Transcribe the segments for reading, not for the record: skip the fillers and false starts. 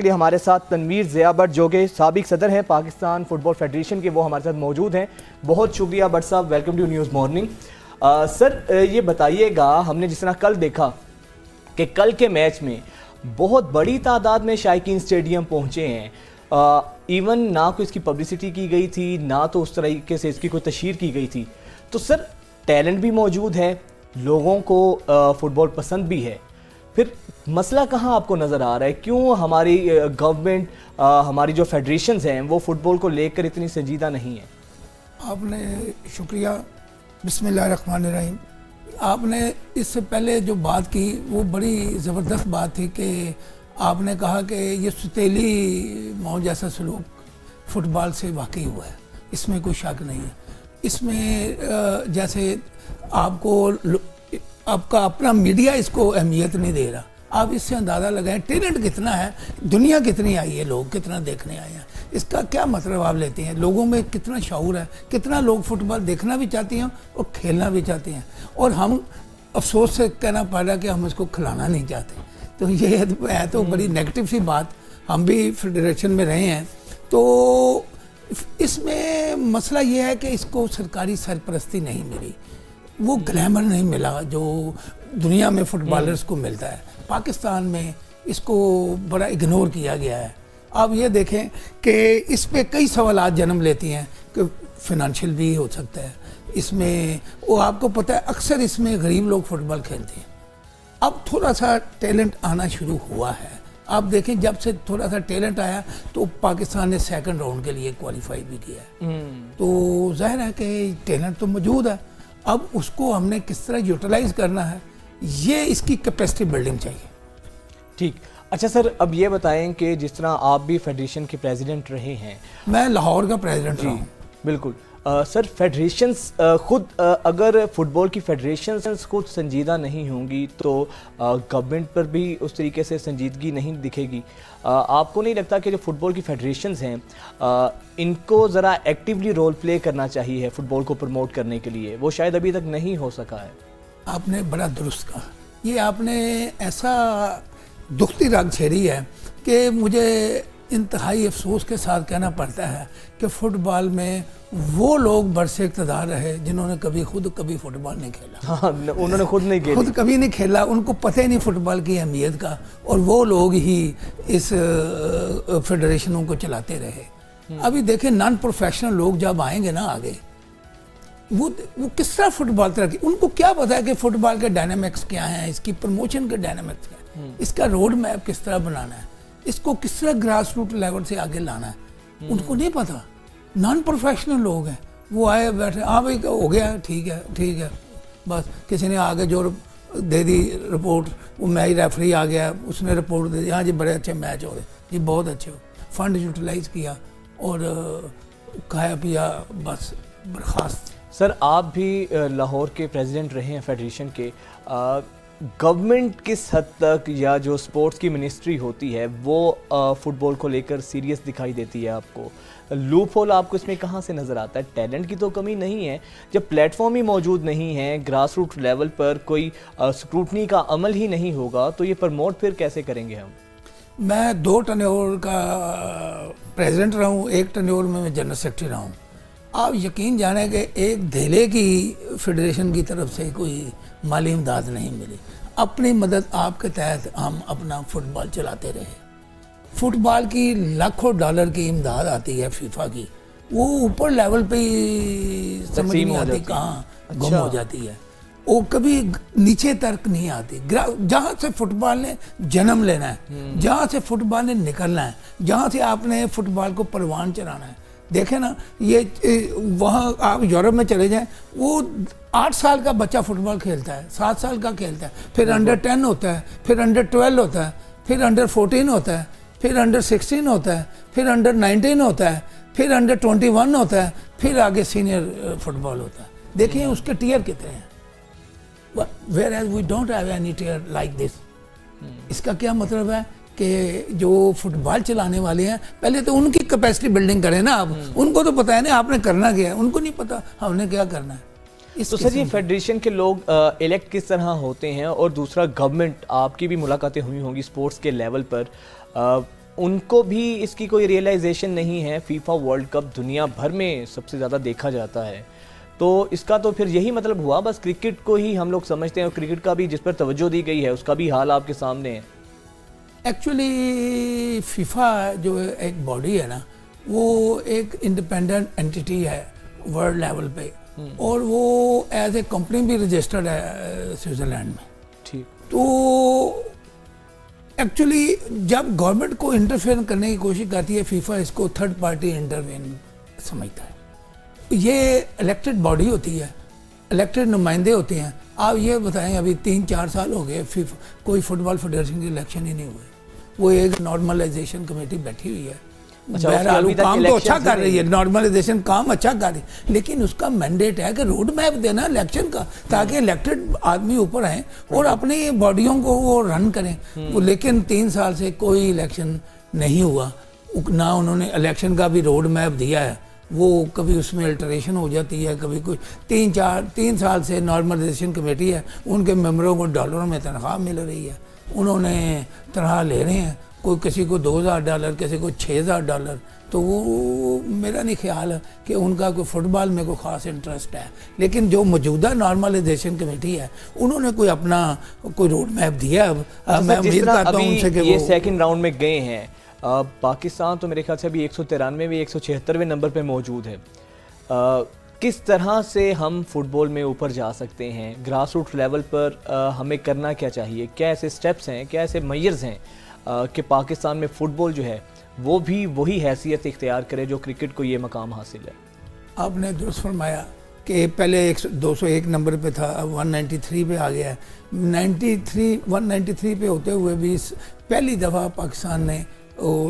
लिए हमारे साथ तनवीर ज़िया भट्ट जो कि साबिक सदर हैं पाकिस्तान फुटबॉल फेडरेशन के, वो हमारे साथ मौजूद हैं। बहुत शुक्रिया भट्ट साहब, welcome to news morning. Sir ये बताइएगा, हमने जिस तरह कल देखा कि कल के मैच में बहुत बड़ी तादाद में शायकीन स्टेडियम पहुँचे हैं, इवन ना कोई इसकी पब्लिसिटी की गई थी, ना तो उस तरीके से इसकी कोई तशहीर की गई थी। तो सर टैलेंट भी मौजूद है, लोगों को फुटबॉल पसंद भी है, फिर मसला कहाँ आपको नज़र आ रहा है? क्यों हमारी गवर्नमेंट, हमारी जो फेडरेशंस हैं वो फुटबॉल को लेकर इतनी संजीदा नहीं है? आपने शुक्रिया, बिस्मिल्लाहिर्रहमानिर्रहीम। आपने इससे पहले जो बात की वो बड़ी ज़बरदस्त बात थी कि आपने कहा कि ये सुतीली मौत जैसा सलूक फुटबॉल से वाकई हुआ है, इसमें कोई शक नहीं है। इसमें जैसे आपका अपना मीडिया इसको अहमियत नहीं दे रहा। आप इससे अंदाज़ा लगाएं टेलेंट कितना है, दुनिया कितनी आई है, लोग कितना देखने आए हैं। इसका क्या मतलब आप लेते हैं? लोगों में कितना शऊर है, कितना लोग फुटबॉल देखना भी चाहते हैं और खेलना भी चाहते हैं, और हम अफसोस से कहना पड़ रहा है कि हम इसको खिलाना नहीं चाहते। तो ये है तो बड़ी नेगेटिव सी बात। हम भी फेडरेशन में रहे हैं, तो इसमें मसला ये है कि इसको सरकारी सरपरस्ती नहीं मिली, वो ग्लैमर नहीं मिला जो दुनिया में फुटबॉलर्स को मिलता है। पाकिस्तान में इसको बड़ा इग्नोर किया गया है। आप ये देखें कि इस पे कई सवालात जन्म लेती हैं कि फिनंशियल भी हो सकता है इसमें, वो आपको पता है अक्सर इसमें गरीब लोग फुटबॉल खेलते हैं। अब थोड़ा सा टैलेंट आना शुरू हुआ है। आप देखें जब से थोड़ा सा टैलेंट आया तो पाकिस्तान ने सेकंड राउंड के लिए क्वालिफाई भी किया है। तो जाहिर है कि टैलेंट तो मौजूद है, अब उसको हमने किस तरह यूटिलाइज करना है, ये इसकी कैपेसिटी बिल्डिंग चाहिए। ठीक, अच्छा सर, अब ये बताएं कि जिस तरह आप भी फेडरेशन के प्रेसिडेंट रहे हैं। मैं लाहौर का प्रेसिडेंट रहा हूँ। बिल्कुल। सर फेडरेशंस खुद, अगर फुटबॉल की फेडरेशंस खुद संजीदा नहीं होंगी तो गवर्नमेंट पर भी उस तरीके से संजीदगी नहीं दिखेगी। आपको नहीं लगता कि जो फुटबॉल की फेडरेशंस हैं इनको ज़रा एक्टिवली रोल प्ले करना चाहिए फुटबॉल को प्रमोट करने के लिए? वो शायद अभी तक नहीं हो सका है। आपने बड़ा दुरुस्त कहा, ये आपने ऐसा दुखती राग छेड़ी है कि मुझे इंतहाई अफसोस के साथ कहना पड़ता है कि फुटबॉल में वो लोग बरसे इक़्तिदार रहे जिन्होंने कभी फुटबॉल नहीं खेला। हाँ, उन्होंने खुद कभी नहीं खेला, उनको पता ही नहीं फुटबॉल की अहमियत का, और वो लोग ही इस फेडरेशनों को चलाते रहे। अभी देखें नॉन प्रोफेशनल लोग जब आएंगे ना आगे, वो किस तरह फुटबॉल तरह की, उनको क्या पता है कि फुटबॉल के डायनामिक्स क्या हैं, इसकी प्रमोशन के डायनामिक्स क्या है, इसका रोड मैप किस तरह बनाना है, इसको किस तरह ग्रास रूट लेवल से आगे लाना है, उनको नहीं पता। नॉन प्रोफेशनल लोग हैं, वो आए बैठे, हाँ भाई हो गया, ठीक है, बस किसी ने आगे जो दे दी रिपोर्ट, वो मैच रेफरी आ गया, उसने रिपोर्ट दे दी, हाँ जी बड़े अच्छे मैच हो रहे जी, बहुत अच्छे हो, फंड यूटिलाइज किया और खाया पिया, बस बर्खास्त। सर आप भी लाहौर के प्रेसिडेंट रहे हैं फेडरेशन के, गवर्नमेंट किस हद तक या जो स्पोर्ट्स की मिनिस्ट्री होती है वो फुटबॉल को लेकर सीरियस दिखाई देती है आपको? लूप होल आपको इसमें कहाँ से नज़र आता है? टैलेंट की तो कमी नहीं है, जब प्लेटफॉर्म ही मौजूद नहीं है, ग्रास रूट लेवल पर कोई स्क्रूटनी का अमल ही नहीं होगा, तो ये प्रमोट फिर कैसे करेंगे हम? मैं 2 टर्नओवर का प्रेसिडेंट रहा हूँ, 1 टर्नओवर में मैं जनरल सेक्रेटरी रहा हूँ। आप यकीन जाने कि एक धेले की फेडरेशन की तरफ से कोई माली इमदाद नहीं मिली। अपनी मदद आपके तहत हम अपना फुटबॉल चलाते रहे। फुटबॉल की लाखों डॉलर की इमदाद आती है फीफा की, वो ऊपर लेवल पे ही समझ नहीं आती, कहाँ गुम हो जाती है, वो कभी नीचे तक नहीं आती। जहाँ से फुटबॉल ने जन्म लेना है, जहाँ से फुटबॉल ने निकलना है, जहाँ से आपने फुटबॉल को परवान चलाना है, देखें ना, ये वहाँ आप यूरोप में चले जाएं, वो 8 साल का बच्चा फुटबॉल खेलता है, 7 साल का खेलता है, फिर अंडर 10 होता है, फिर अंडर 12 होता है, फिर अंडर 14 होता है, फिर अंडर 16 होता है, फिर अंडर 19 होता है, फिर अंडर 21 होता है, फिर आगे सीनियर फुटबॉल होता है। देखिए उसके टीयर कितने हैं, whereas we don't have any tier like this. इसका क्या मतलब है कि जो फुटबॉल चलाने वाले हैं पहले तो उनकी कैपेसिटी बिल्डिंग करें ना आप, उनको तो पता है ना आपने करना क्या है, उनको नहीं पता हमने क्या करना है। तो सर ये फेडरेशन के लोग इलेक्ट किस तरह होते हैं? और दूसरा, गवर्नमेंट, आपकी भी मुलाकातें हुई होंगी स्पोर्ट्स के लेवल पर, उनको भी इसकी कोई रियलाइजेशन नहीं है। फीफा वर्ल्ड कप दुनिया भर में सबसे ज़्यादा देखा जाता है, तो इसका तो फिर यही मतलब हुआ, बस क्रिकेट को ही हम लोग समझते हैं और क्रिकेट का भी जिस पर तवज्जो दी गई है उसका भी हाल आपके सामने है। एक्चुअली फीफा जो एक बॉडी है ना, वो एक इंडिपेंडेंट एंटिटी है वर्ल्ड लेवल पे, और वो एज ए कंपनी भी रजिस्टर्ड है स्विट्जरलैंड में। ठीक। तो एक्चुअली जब गवर्नमेंट को इंटरफेयर करने की कोशिश करती है, फीफा इसको थर्ड पार्टी इंटरवेन समझता है। ये इलेक्टेड बॉडी होती है, इलेक्टेड नुमाइंदे होते हैं। आप ये बताएं, अभी 3-4 साल हो गए फीफा कोई फुटबॉल फेडरेशन के इलेक्शन ही नहीं हुए। वो एक नॉर्मलाइजेशन कमेटी बैठी हुई है, बहरहाल काम तो अच्छा कर रही है, नॉर्मलाइजेशन काम अच्छा कर रही है, लेकिन उसका मैंडेट है कि रोड मैप देना इलेक्शन का, ताकि इलेक्टेड आदमी ऊपर आए और अपनी बॉडियों को वो रन करें। वो लेकिन 3 साल से कोई इलेक्शन नहीं हुआ, ना उन्होंने इलेक्शन का भी रोड मैप दिया है। वो कभी उसमें अल्टरेशन हो जाती है, कभी कोई 3 साल से नॉर्मलाइजेशन कमेटी है, उनके मेंबरों को डॉलरों में तनख्वाह मिल रही है, उन्होंने तनख्वाह ले रहे हैं, कोई किसी को $2000, किसी को $6000। तो वो मेरा नहीं ख्याल है कि उनका कोई फुटबॉल में कोई ख़ास इंटरेस्ट है। लेकिन जो मौजूदा नॉर्मलाइजेशन कमेटी है, उन्होंने कोई अपना कोई रोड मैप दिया। मैं उम्मीद करता हूँ उनसे कि ये सेकंड राउंड में गए हैं। पाकिस्तान तो मेरे ख्याल से अभी 193वें 176वें नंबर पे मौजूद है। किस तरह से हम फुटबॉल में ऊपर जा सकते हैं? ग्रास रूट लेवल पर हमें करना क्या चाहिए? क्या ऐसे स्टेप्स हैं, क्या ऐसे मेजर्स हैं कि पाकिस्तान में फ़ुटबॉल जो है वो भी वही हैसियत इख्तियार करे जो क्रिकेट को ये मकाम हासिल है? आपने दुरुस्त फरमाया कि पहले 201 नंबर पे था, अब 193 पे आ गया है। 193 पे होते हुए भी पहली दफ़ा पाकिस्तान ने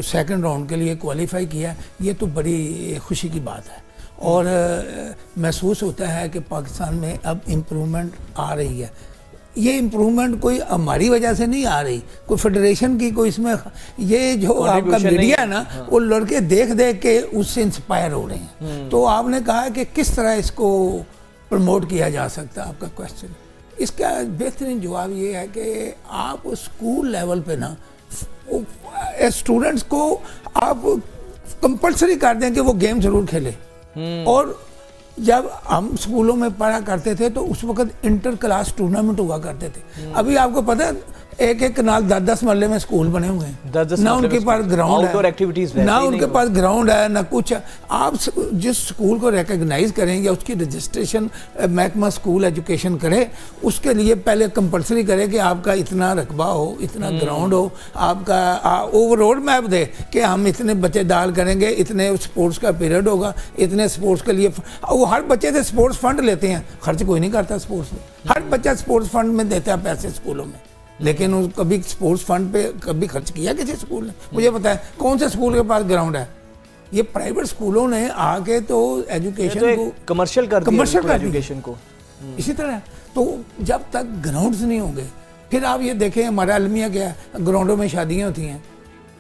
सेकंड राउंड के लिए क्वालिफाई किया। ये तो बड़ी खुशी की बात है, और महसूस होता है कि पाकिस्तान में अब इम्प्रूवमेंट आ रही है। ये इम्प्रूवमेंट कोई हमारी वजह से नहीं आ रही, कोई फेडरेशन की कोई इसमें, ये जो आपका मीडिया है ना, हाँ। वो लड़के देख देख के उससे इंस्पायर हो रहे हैं। तो आपने कहा कि किस तरह इसको प्रमोट किया जा सकता है, आपका क्वेश्चन। इसका बेहतरीन जवाब ये है कि आप स्कूल लेवल पे ना स्टूडेंट्स को आप कंपल्सरी कर दें कि वो गेम जरूर खेले। और जब हम स्कूलों में पढ़ा करते थे तो उस वक्त इंटर क्लास टूर्नामेंट हुआ करते थे। अभी आपको पता है एक कनाल 10-10 महल्ले में स्कूल बने हुए हैं, ना उनके पास ग्राउंड है, ना उनके पास ग्राउंड है, ना कुछ है। आप जिस स्कूल को रिकग्नाइज करेंगे, उसकी रजिस्ट्रेशन महकमा स्कूल एजुकेशन करे, उसके लिए पहले कंपलसरी करे कि आपका इतना रकबा हो, इतना ग्राउंड हो, आपका ओवर रोड मैप दे कि हम इतने बच्चे डाल करेंगे, इतने स्पोर्ट्स का पीरियड होगा, इतने स्पोर्ट्स के लिए। वो हर बच्चे से स्पोर्ट्स फंड लेते हैं, खर्च कोई नहीं करता स्पोर्ट्स में। हर बच्चा स्पोर्ट्स फंड में देता है पैसे स्कूलों में, लेकिन कभी स्पोर्ट्स फंड पे कभी खर्च किया किसी स्कूल ने? मुझे पता है कौन से स्कूल के पास ग्राउंड है? ये प्राइवेट स्कूलों ने आके तो एजुकेशन को कमर्शियल कर दिया एजुकेशन को। इसी तरह तो जब तक ग्राउंड्स नहीं होंगे, फिर आप ये देखें हमारा अलमिया क्या है, ग्राउंडों में शादियां होती हैं,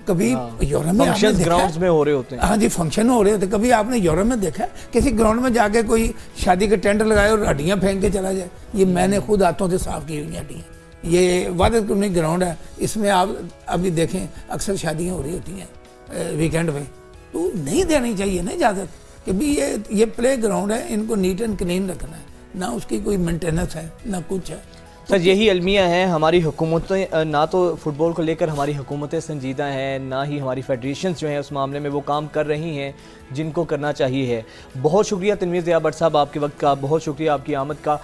कभी यूरोप में आपने ग्राउंड्स में हो रहे होते हैं। हाँ जी, फंक्शन हो रहे होते हैं। कभी आपने यूरोप में देखा किसी ग्राउंड में जाके कोई शादी के टेंट लगाए और हड्डियाँ फेंक के चला जाए? ये मैंने खुद हाथों से साफ की हुई हड्डियाँ। ये वादत कुर्नी ग्राउंड है, इसमें आप अभी देखें अक्सर शादियाँ हो रही होती हैं वीकेंड में। तो नहीं देनी चाहिए ना इजाज़त कि भी ये प्ले ग्राउंड है, इनको नीट एंड क्लीन रखना है, ना उसकी कोई मेंटेनेंस है ना कुछ है। सर यही अलमिया है हमारी हुकूमतें, ना तो फुटबॉल को लेकर हमारी हुकूमतें संजीदा हैं, ना ही हमारी फेडरेशंस जो हैं उस मामले में वो काम कर रही हैं जिनको करना चाहिए है। बहुत शुक्रिया तनवीर ज़िया भट्ट साहब आपके वक्त का, बहुत शुक्रिया आपकी आमद का।